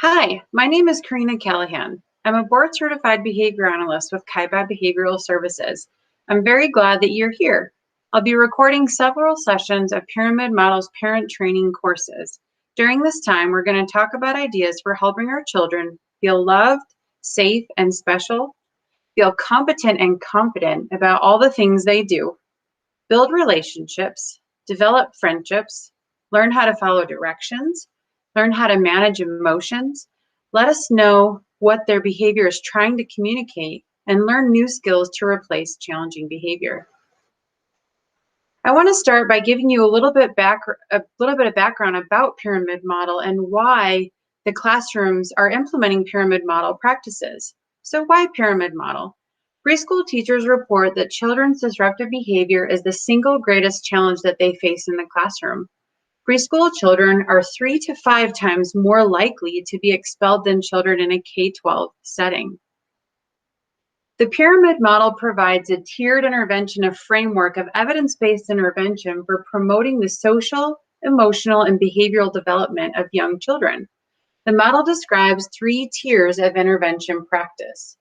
Hi, my name is Karina Callahan. I'm a board-certified behavior analyst with Kaiba Behavioral Services. I'm very glad that you're here. I'll be recording several sessions of Pyramid Model's parent training courses. During this time, we're going to talk about ideas for helping our children feel loved, safe, and special, feel competent and confident about all the things they do, build relationships, develop friendships, learn how to follow directions, learn how to manage emotions, let us know what their behavior is trying to communicate, and learn new skills to replace challenging behavior. I want to start by giving you a little bit of background about Pyramid Model and why the classrooms are implementing Pyramid Model practices. So why Pyramid Model? Preschool teachers report that children's disruptive behavior is the single greatest challenge that they face in the classroom. Preschool children are 3 to 5 times more likely to be expelled than children in a K-12 setting. The pyramid model provides a tiered intervention, a framework of evidence-based intervention for promoting the social, emotional, and behavioral development of young children. The model describes 3 tiers of intervention practice.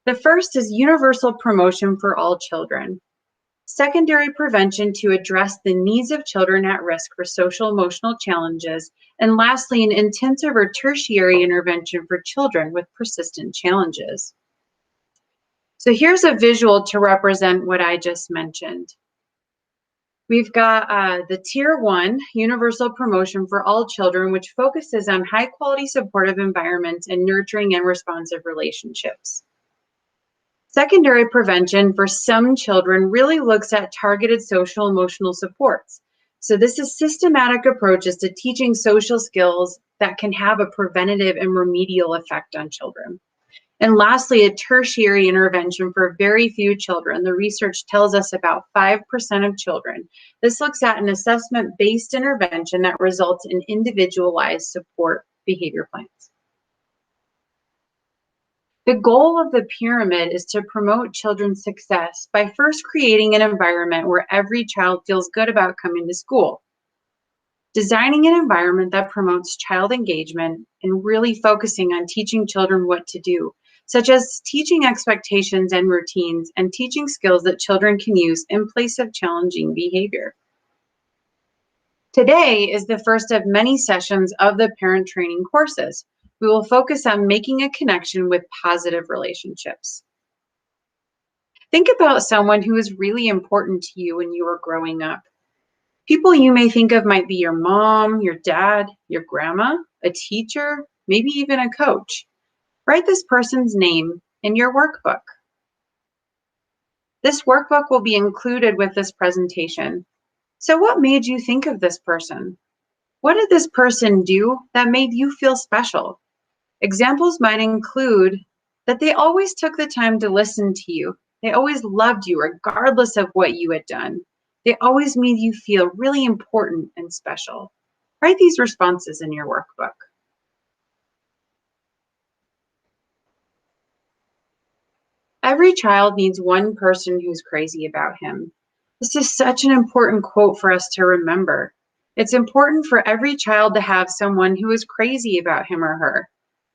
The first is universal promotion for all children. Secondary prevention to address the needs of children at risk for social emotional challenges. And lastly, an intensive or tertiary intervention for children with persistent challenges. So here's a visual to represent what I just mentioned. We've got the Tier 1, Universal Promotion for All Children, which focuses on high-quality supportive environments and nurturing and responsive relationships. Secondary prevention for some children really looks at targeted social emotional supports. So this is systematic approaches to teaching social skills that can have a preventative and remedial effect on children. And lastly, a tertiary intervention for very few children. The research tells us about 5% of children. This looks at an assessment-based intervention that results in individualized support behavior plans. The goal of the pyramid is to promote children's success by first creating an environment where every child feels good about coming to school. Designing an environment that promotes child engagement and really focusing on teaching children what to do, such as teaching expectations and routines and teaching skills that children can use in place of challenging behavior. Today is the first of many sessions of the parent training courses. We will focus on making a connection with positive relationships. Think about someone who is really important to you when you were growing up. People you may think of might be your mom, your dad, your grandma, a teacher, maybe even a coach. Write this person's name in your workbook. This workbook will be included with this presentation. So what made you think of this person? What did this person do that made you feel special? Examples might include that they always took the time to listen to you. They always loved you regardless of what you had done. They always made you feel really important and special. Write these responses in your workbook. Every child needs one person who's crazy about him. This is such an important quote for us to remember. It's important for every child to have someone who is crazy about him or her.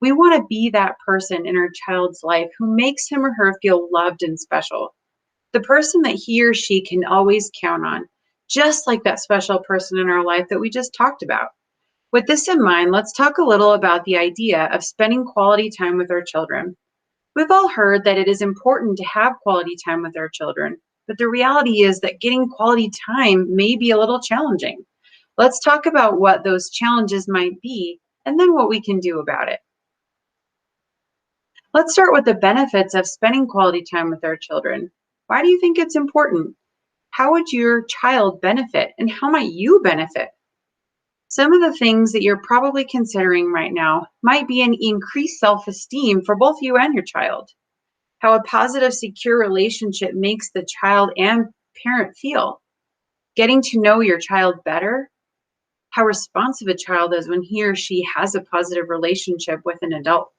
We want to be that person in our child's life who makes him or her feel loved and special. The person that he or she can always count on, just like that special person in our life that we just talked about. With this in mind, let's talk a little about the idea of spending quality time with our children. We've all heard that it is important to have quality time with our children, but the reality is that getting quality time may be a little challenging. Let's talk about what those challenges might be and then what we can do about it. Let's start with the benefits of spending quality time with our children. Why do you think it's important? How would your child benefit and how might you benefit? Some of the things that you're probably considering right now might be an increased self-esteem for both you and your child. How a positive, secure relationship makes the child and parent feel. Getting to know your child better. How responsive a child is when he or she has a positive relationship with an adult.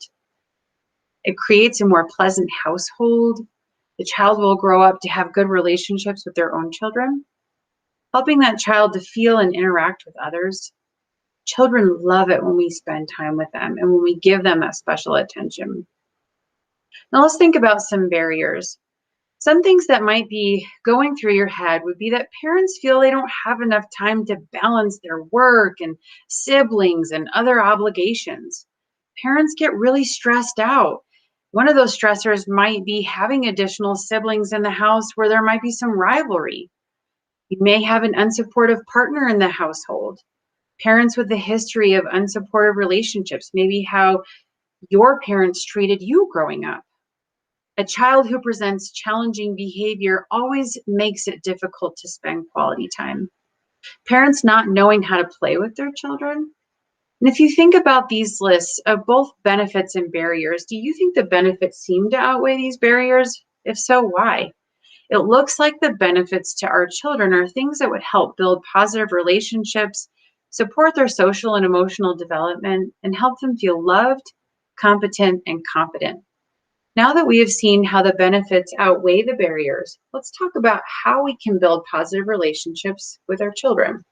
It creates a more pleasant household. The child will grow up to have good relationships with their own children. Helping that child to feel and interact with others. Children love it when we spend time with them and when we give them that special attention. Now let's think about some barriers. Some things that might be going through your head would be that parents feel they don't have enough time to balance their work and siblings and other obligations. Parents get really stressed out. One of those stressors might be having additional siblings in the house where there might be some rivalry. You may have an unsupportive partner in the household. Parents with a history of unsupportive relationships, maybe how your parents treated you growing up. A child who presents challenging behavior always makes it difficult to spend quality time. Parents not knowing how to play with their children. And if you think about these lists of both benefits and barriers, do you think the benefits seem to outweigh these barriers? If so, why? It looks like the benefits to our children are things that would help build positive relationships, support their social and emotional development, and help them feel loved, competent, and confident. Now that we have seen how the benefits outweigh the barriers, let's talk about how we can build positive relationships with our children.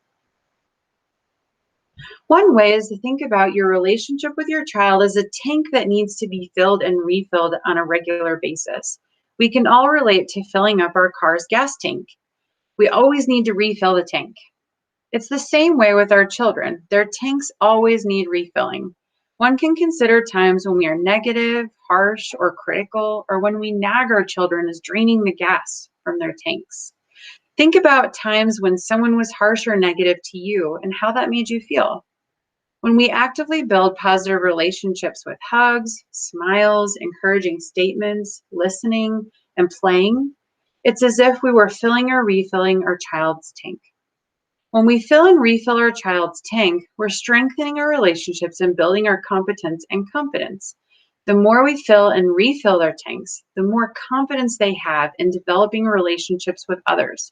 One way is to think about your relationship with your child as a tank that needs to be filled and refilled on a regular basis. We can all relate to filling up our car's gas tank. We always need to refill the tank. It's the same way with our children. Their tanks always need refilling. One can consider times when we are negative, harsh, or critical, or when we nag our children as draining the gas from their tanks. Think about times when someone was harsh or negative to you and how that made you feel. When we actively build positive relationships with hugs, smiles, encouraging statements, listening, and playing, it's as if we were filling or refilling our child's tank. When we fill and refill our child's tank, we're strengthening our relationships and building our competence and confidence. The more we fill and refill their tanks, the more confidence they have in developing relationships with others.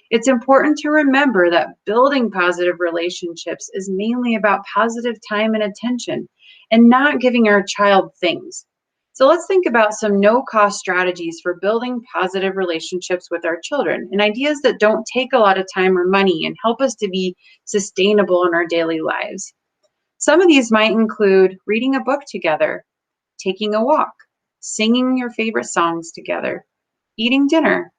It's important to remember that building positive relationships is mainly about positive time and attention and not giving our child things. So let's think about some no-cost strategies for building positive relationships with our children and ideas that don't take a lot of time or money and help us to be sustainable in our daily lives. Some of these might include reading a book together, taking a walk, singing your favorite songs together, eating dinner,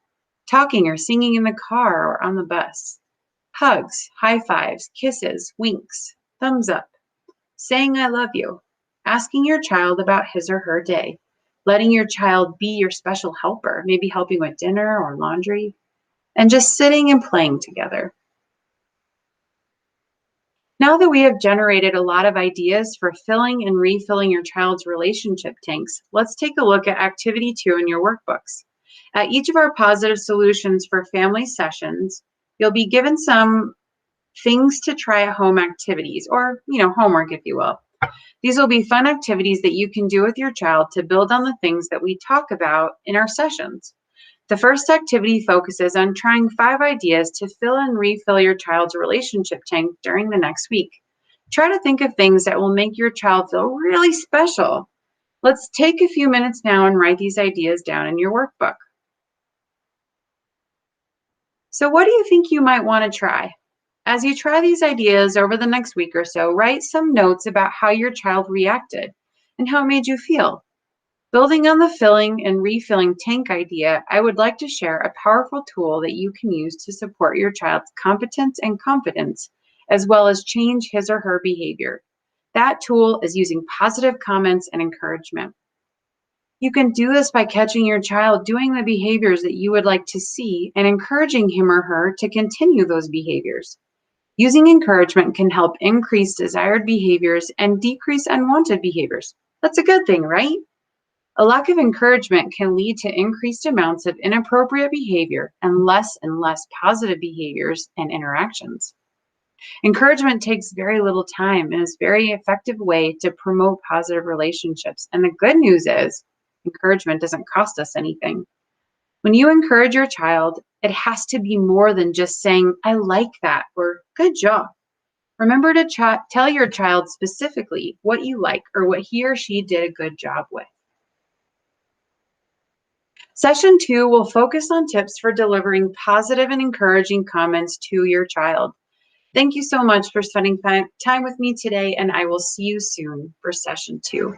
talking or singing in the car or on the bus, hugs, high fives, kisses, winks, thumbs up, saying I love you, asking your child about his or her day, letting your child be your special helper, maybe helping with dinner or laundry, and just sitting and playing together. Now that we have generated a lot of ideas for filling and refilling your child's relationship tanks, let's take a look at activity 2 in your workbooks. At each of our positive solutions for family sessions, you'll be given some things to try at home activities, or homework, if you will. These will be fun activities that you can do with your child to build on the things that we talk about in our sessions. The first activity focuses on trying 5 ideas to fill and refill your child's relationship tank during the next week. Try to think of things that will make your child feel really special. Let's take a few minutes now and write these ideas down in your workbook. So what do you think you might want to try? As you try these ideas over the next week or so, write some notes about how your child reacted and how it made you feel. Building on the filling and refilling tank idea, I would like to share a powerful tool that you can use to support your child's competence and confidence, as well as change his or her behavior. That tool is using positive comments and encouragement. You can do this by catching your child doing the behaviors that you would like to see and encouraging him or her to continue those behaviors. Using encouragement can help increase desired behaviors and decrease unwanted behaviors. That's a good thing, right? A lack of encouragement can lead to increased amounts of inappropriate behavior and less positive behaviors and interactions. Encouragement takes very little time and is a very effective way to promote positive relationships. And the good news is, encouragement doesn't cost us anything. When you encourage your child, it has to be more than just saying, I like that, or good job. Remember to tell your child specifically what you like or what he or she did a good job with. Session 2 will focus on tips for delivering positive and encouraging comments to your child. Thank you so much for spending time with me today, and I will see you soon for session 2.